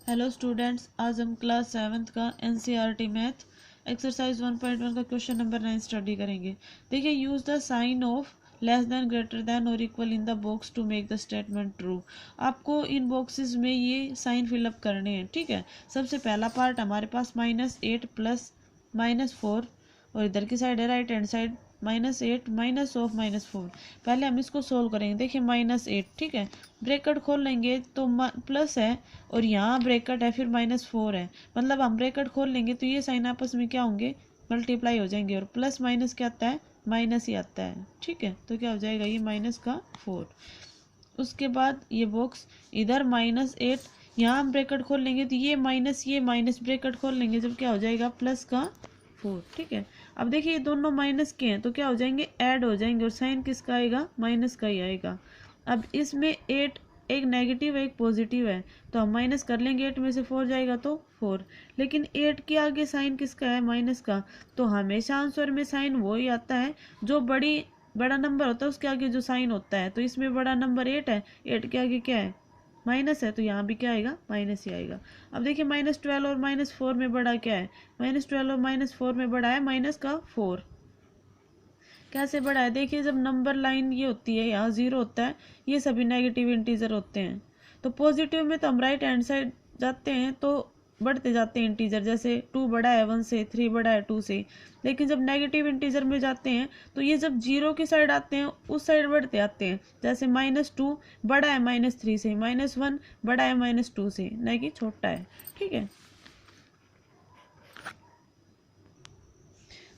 Hello students, आज हम class 7th का एनसीईआरटी मैथ एक्सरसाइज 1.1 का क्वेश्चन नंबर 9 स्टडी करेंगे। देखिए, use the sign of less than, greater than और equal in the box to make the statement true. आपको इन बॉक्सेस में ये साइन फिलअप करने हैं। ठीक है, सबसे पहला पार्ट हमारे पास -8 प्लस -4 और इधर की साइड है right hand side -8 minus of -4। पहले हम इसको सोल्व करेंगे। देखिए -8, ठीक है, ब्रैकेट खोल लेंगे तो प्लस है और यहाँ ब्रैकेट है, फिर -4 है, मतलब हम ब्रैकेट खोल लेंगे तो ये साइन आपस में क्या होंगे, मल्टीप्लाई हो जाएंगे और प्लस माइनस क्या आता है, माइनस ही आता है। ठीक है, तो क्या हो जाएगा ये -4। उसके बाद ये बॉक्स इधर -8, यहाँ हम ब्रैकेट खोल लेंगे तो ये माइनस ब्रैकेट खोल लेंगे जब क्या हो जाएगा +4। ठीक है, अब देखिए ये दोनों माइनस के हैं तो क्या हो जाएंगे, ऐड हो जाएंगे और साइन किसका आएगा, माइनस का ही आएगा। अब इसमें 8 एक नेगेटिव है एक पॉजिटिव है तो हम माइनस कर लेंगे, 8 में से 4 जाएगा तो 4, लेकिन 8 के आगे साइन किसका है, माइनस का। तो हमेशा आंसर में साइन वो ही आता है जो बड़ा नंबर होता है उसके आगे जो साइन होता है। तो इसमें बड़ा नंबर 8 है, 8 के आगे क्या है, माइनस है, तो यहाँ भी क्या आएगा, माइनस ही आएगा। अब देखिए -12 और -4 में बड़ा क्या है, -12 और -4 में बड़ा है -4। कैसे बड़ा है, देखिए जब नंबर लाइन ये होती है, यहाँ 0 होता है, ये सभी नेगेटिव इंटीजर होते हैं। तो पॉजिटिव में तो हम राइट हैंड साइड जाते हैं तो बढ़ते जाते हैं इंटीजर, जैसे 2 बड़ा है 1 से, 3 बड़ा है 2 से। लेकिन जब नेगेटिव इंटीजर में जाते हैं तो ये जब 0 की साइड आते हैं उस साइड बढ़ते आते हैं, जैसे -2 बड़ा है -3 से, -1 बड़ा है -2 से, न कि छोटा है। ठीक है,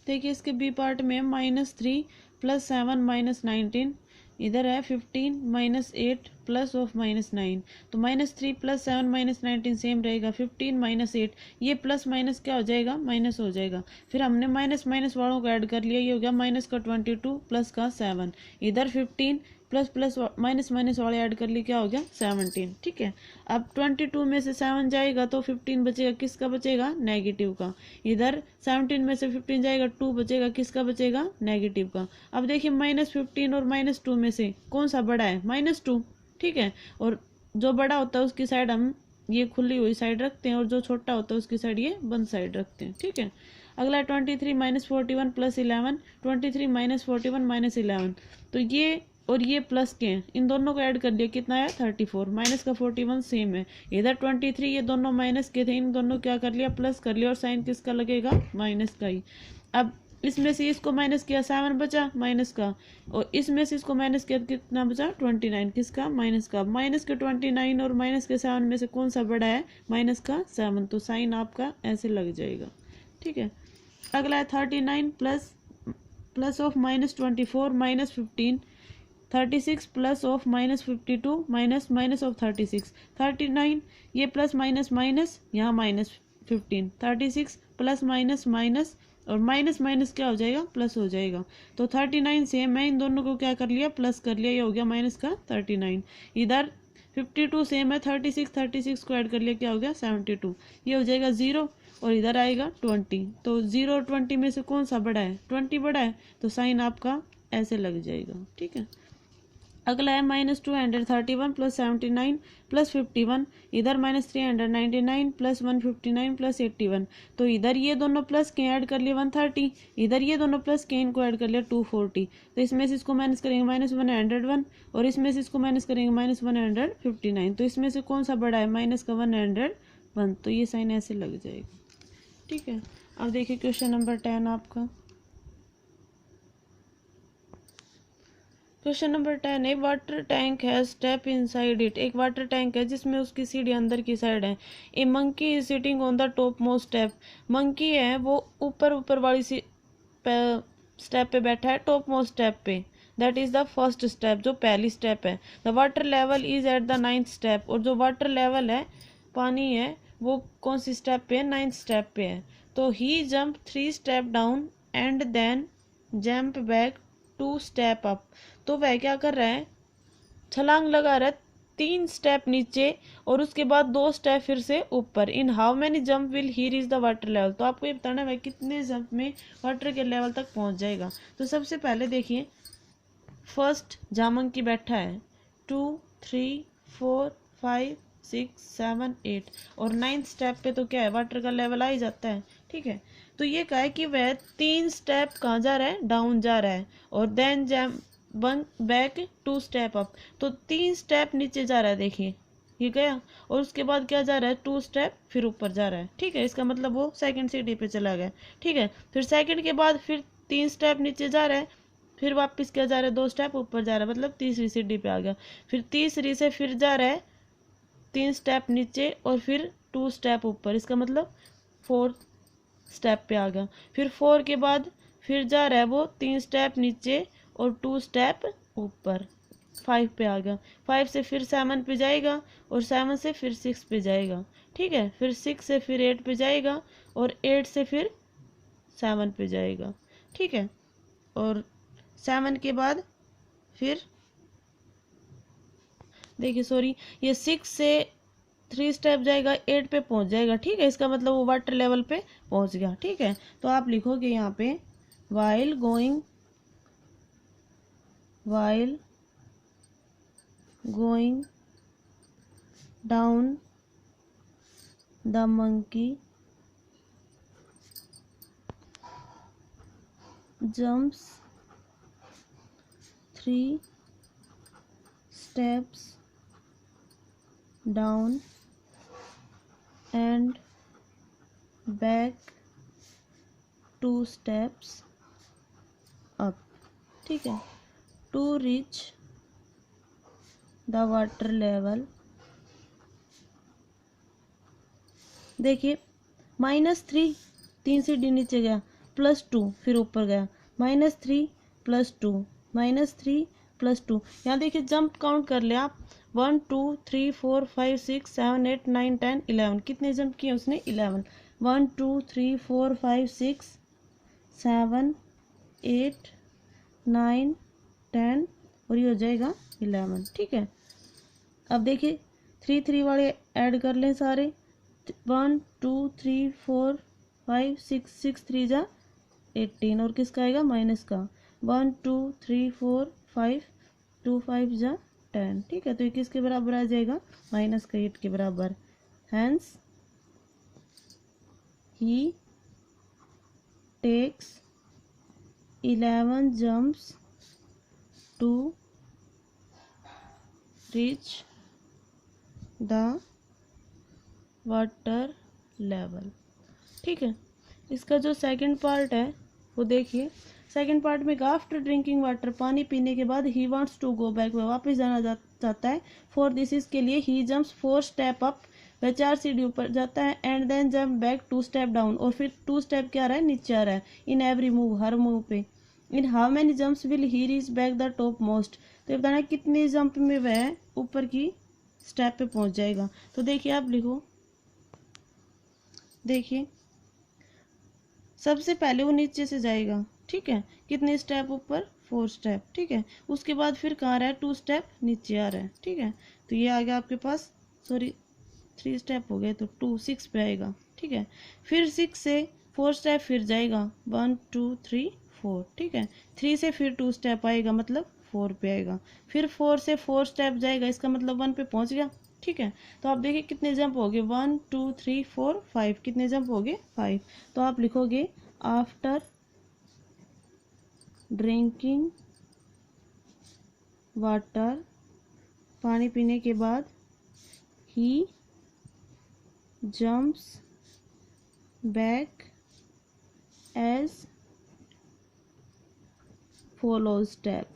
देखिए इसके बी पार्ट में -3 + 7 -19, इधर है 15 -8 प्लस ऑफ -9। तो -3 + 7 -19 सेम रहेगा, 15 -8 ये प्लस माइनस क्या हो जाएगा, माइनस हो जाएगा। फिर हमने माइनस माइनस वालों को ऐड कर लिया, ये हो गया -22 प्लस का 7, इधर 15 प्लस प्लस माइनस माइनस वाले ऐड कर लिए, क्या हो गया 17। ठीक है, अब 22 में से 7 जाएगा तो 15 बचेगा, किसका बचेगा, नेगेटिव का। इधर 17 में से 15 जाएगा, 2 बचेगा, किसका बचेगा, नेगेटिव का। अब देखिए -15 और -2 में से कौन सा बड़ा है, -2। ठीक है, और जो बड़ा होता है उसकी साइड हम ये खुली हुई साइड रखते हैं और जो छोटा होता है उसकी साइड ये बंद साइड रखते हैं। ठीक है, अगला 23 -41 + 11, 23 -41 -11, तो ये और ये प्लस के हैं, इन दोनों को ऐड कर लिया, कितना है 34, माइनस का 41 सेम है। इधर 23 ये दोनों माइनस के थे, इन दोनों क्या कर लिया, प्लस कर लिया और साइन किसका लगेगा, माइनस का ही। अब इसमें से इसको माइनस किया, 7 बचा माइनस का, और इसमें से इसको माइनस किया कितना बचा, 29, किसका, माइनस का। माइनस के 29 और माइनस के 7 में से कौन सा बड़ा है, माइनस का 7, तो साइन आपका ऐसे लग जाएगा। ठीक है, अगला है 39 plus of -24 -15, 36 plus of -52 minus of 36, 39 ये प्लस माइनस माइनस, यहाँ -15, 36 प्लस माइनस माइनस और माइनस माइनस क्या हो जाएगा, प्लस हो जाएगा। तो 39 सेम है, इन दोनों को क्या कर लिया, प्लस कर लिया, ये हो गया माइनस का 39। इधर 52 सेम है, 36 को ऐड कर लिया, क्या हो गया 72, ये हो जाएगा 0 और इधर आएगा 20। तो 0 और 20 में से कौन सा बड़ा है, 20 बड़ा है, तो साइन आपका ऐसे लग जाएगा। ठीक है, अगला है -231 + 79 + 51, इधर -399 + 159 + 81, तो इधर ये दोनों प्लस के ऐड कर लिए 130, इधर ये दोनों प्लस के इनको ऐड कर लिया 240, तो इसमें से इसको माइनस करेंगे -101 और इसमें से इसको माइनस करेंगे -159, तो इसमें से कौन सा बड़ा है, माइनस का 101, तो ये साइन ऐसे लग जाएगा। ठीक है, अब देखिए क्वेश्चन नंबर 10 आपका। क्वेश्चन नंबर 10 है, वाटर टैंक है स्टेप इनसाइड इट। एक वाटर टैंक है जिसमें उसकी सीढ़ी अंदर की साइड है। A monkey is sitting on the top most step. Monkey है वो ऊपर वाली स्टेप पे बैठा है, टॉप मोस्ट स्टेप पे, that is the first step, जो पहली स्टेप है। The water level is at the 9th step, और जो वाटर लेवल है, पानी है, वो कौन सी स्टेप पे है, 9th स्टेप पे है। तो he jump 3 step down and then jump back 2 step up. तो वह क्या कर रहा है, छलांग लगा रहा है 3 स्टेप नीचे और उसके बाद 2 स्टेप फिर से ऊपर। इन how many jump will he reach the water level, तो आपको ये बताना है कितने जंप में वाटर के लेवल तक पहुंच जाएगा। तो सबसे पहले देखिए, फर्स्ट जहाँ मंकी बैठा है 2 3 4 5 6 7 8 और 9th स्टेप पे तो क्या है, वाटर का लेवल आ ही जाता है। ठीक है, तो ये कहा है कि वह 3 स्टेप कहाँ जा रहा है, डाउन जा रहा है, और then jump one back 2 step up, तो 3 स्टेप नीचे जा रहा है, देखिए ये गया, और उसके बाद क्या जा रहा है, 2 स्टेप फिर ऊपर जा रहा है। ठीक है, इसका मतलब वो सेकंड सीढ़ी पे चला गया। ठीक है, फिर सेकंड के बाद फिर 3 स्टेप नीचे जा रहा है, फिर वापस क्या जा रहा है, 2 स्टेप ऊपर जा रहा है, मतलब तीसरी सीढ़ी पे आ गया। फिर तीसरी से फिर जा रहा है 3 स्टेप नीचे और फिर 2 स्टेप ऊपर, इसका मतलब 4 स्टेप पे आ गया। फिर 4 के बाद फिर जा रहा है वो 3 स्टेप नीचे और 2 स्टेप ऊपर, 5 पे आ गया। 5 से फिर 7 पे जाएगा और 7 से फिर 6 पे जाएगा। ठीक है, फिर 6 से फिर 8 पे जाएगा और 8 से फिर 7 पे जाएगा। ठीक है, और 7 के बाद फिर देखिए सॉरी, ये 6 से 3 स्टेप जाएगा, 8 पे पहुंच जाएगा। ठीक है, इसका मतलब वो वाटर लेवल पे पहुंच गया। ठीक है, तो आप लिखोगे यहाँ पे while going down the monkey jumps 3 steps down and back 2 steps up। ठीक है, to reach the water level, देखिए -3 3 सीढ़ी नीचे गया, +2 फिर ऊपर गया, -3 +2 -3 +2। यहाँ देखिए जंप काउंट कर ले आप, 1 2 3 4 5 6 7 8 9 10 11, कितने जंप किए उसने, 11। 1 2 3 4 5 6 7 8 9 10 और ये हो जाएगा 11। ठीक है, अब देखिए 3 3 वाले ऐड कर लें सारे, 1 2 3 4 5 6 6 3 जा 18 और किसका आएगा, माइनस का, 1 2 3 4 5 2 5 जा 10। ठीक है, तो ये किसके बराबर आ जाएगा, -8 के बराबर। Hence he takes 11 jumps to reach the water level. ठीक है, इसका जो सेकंड पार्ट है वो देखिए, सेकंड पार्ट में आफ्टर ड्रिंकिंग वाटर, पानी पीने के बाद he wants to go back, वह वापस जाना चाहता है। फॉर दिस इसके लिए ही जंप्स 4 स्टेप अप, वह 4 सीढ़ी ऊपर जाता है, and then jump back 2 step down, और फिर 2 स्टेप क्या आ रहा है, नीचे आ रहा है। इन एवरी मूव, हर मूव पे। In how many jumps will he reach back the top most, तो ये बताना कितने जंप में वह ऊपर की स्टेप पे पहुंच जाएगा। तो देखिए आप लिखो, देखिए सबसे पहले वो नीचे से जाएगा। ठीक है, कितने स्टेप ऊपर, 4 स्टेप। ठीक है, उसके बाद फिर कहाँ रहा है, 2 स्टेप नीचे आ रहा है। ठीक है, तो ये आ गया आपके पास, सॉरी 3 स्टेप हो गए, तो 2 6 पे आएगा। ठीक है, फिर 6 से 4 स्टेप फिर जाएगा, 1 2 3 4। ठीक है, 3 से फिर 2 स्टेप आएगा, मतलब 4 पे आएगा। फिर 4 से 4 स्टेप जाएगा, इसका मतलब 1 पे पहुंच गया। ठीक है, तो आप देखिए कितने जंप हो गए, 1 2 3 4 5, कितने जंप हो गए, 5। तो आप लिखोगे आफ्टर ड्रिंकिंग वाटर, पानी पीने के बाद, he jumps back as follow step,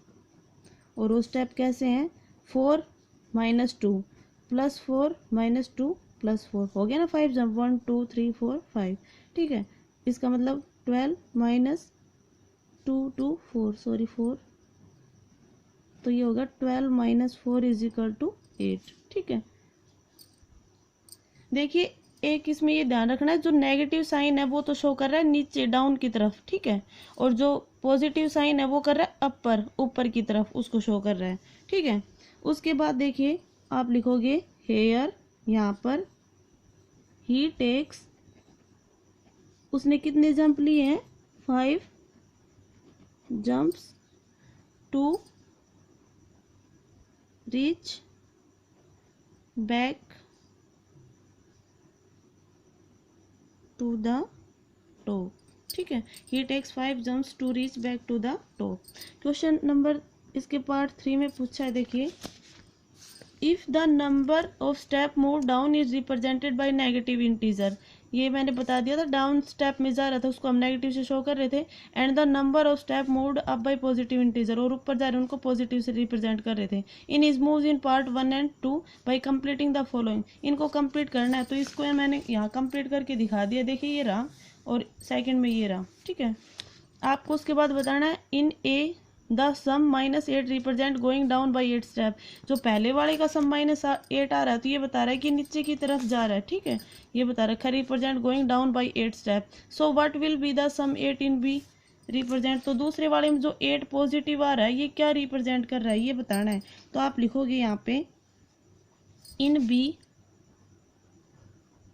और वो स्टेप कैसे हैं, 4 -2 +4 -2 +4, हो गया ना 5 जंप, 1 2 3 4 5। ठीक है, इसका मतलब 12 -2 2 4, सॉरी 4, तो ये होगा 12 - 4 = 8। ठीक है, देखिए एक इसमें ये ध्यान रखना है, जो नेगेटिव साइन है वो तो शो कर रहा है नीचे डाउन की तरफ। ठीक है, और जो पॉजिटिव साइन है वो कर रहा है अपर, ऊपर की तरफ, उसको शो कर रहा है। ठीक है, उसके बाद देखिए आप लिखोगे हेयर, यहाँ पर ही टेक्स, उसने कितने जंप लिए हैं, 5 jumps to reach back to the top. ठीक है, he takes 5 jumps to reach back to the top. Question number इसके पार्ट 3 में पूछा है, देखिए, if the number of step move down is represented by negative integer. ये मैंने बता दिया था, डाउन स्टेप में जा रहा था उसको हम नेगेटिव से शो कर रहे थे, and the number of step moved up by positive integer, और ऊपर जा रहे उनको पॉजिटिव से रिप्रेजेंट कर रहे थे। In his moves in part 1 and 2 by completing the following. इनको कंप्लीट करना है, तो इसको मैंने यहाँ कंप्लीट करके दिखा दिया। देखिए ये रहा, और सेकंड में ये रहा। ठीक है, आपको उसके बाद बताना है in A the sum -8 represent going down by 8 step. जो पहले वाले का सम -8 आ रहा है, तो ये बता रहा है कि नीचे की तरफ जा रहा है। ठीक है, ये बता रहा है represent going down by 8 step. So what will be the sum 8 in B represent. तो दूसरे वाले में जो 8 पॉजिटिव आ रहा है, ये क्या रिप्रेजेंट कर रहा है, ये बताना है। तो आप लिखोगे यहाँ पे इन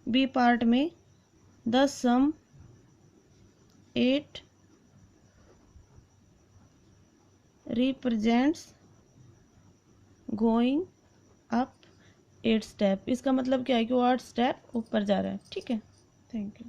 बी पार्ट में the sum 8 represents going up 8 step. इसका मतलब क्या है कि वो 8 स्टेप ऊपर जा रहा है। ठीक है, थैंक यू।